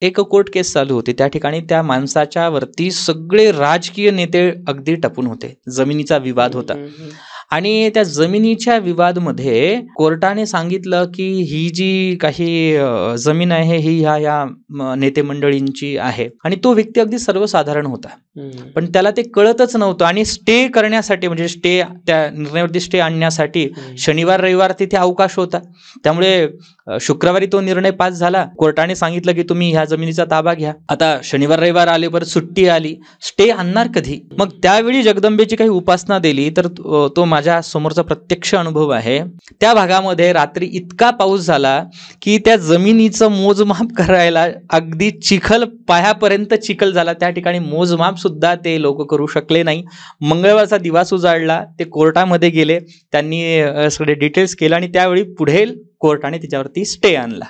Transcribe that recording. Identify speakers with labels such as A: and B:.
A: एक कोर्ट केस चालू होती. त्या ठिकाणी त्या माणसाच्या वरती सगळे राजकीय नेते अगदी टपून होते. जमिनीचा विवाद होता आणि त्या जमिनीच्या विवादमध्ये कोर्टाने सांगितलं की ही जी काही जमीन आहे ही ह्या नेते मंडळींची आहे आणि तो व्यक्ती अगदी सर्वसाधारण होता, पण त्याला ते कळतच नव्हतं आणि स्टे करण्यासाठी म्हणजे स्टे त्या निर्णयावरती स्टे आणण्यासाठी शनिवार रविवार तिथे अवकाश होता. त्यामुळे शुक्रवारी तो निर्णय पास झाला. कोर्टाने सांगितलं की तुम्ही ह्या जमिनीचा ताबा घ्या. आता शनिवार रविवार आले, परत सुट्टी आली, स्टे आणणार कधी? मग त्यावेळी जगदंबेची काही उपासना दिली तर तो माझ्या समोरचा प्रत्यक्ष अनुभव आहे. त्या भागामध्ये रात्री इतका पाऊस झाला की त्या जमिनीचं मोजमाप करायला अगदी चिखल पायापर्यंत चिखल झाला. त्या ठिकाणी मोजमाप सुद्धा ते लोक करू शकले नाही. मंगळवारचा दिवस उजाडला, ते कोर्टामध्ये गेले, त्यांनी सगळे डिटेल्स केले आणि त्यावेळी पुढे कोर्टाने त्याच्यावरती स्टे आणला.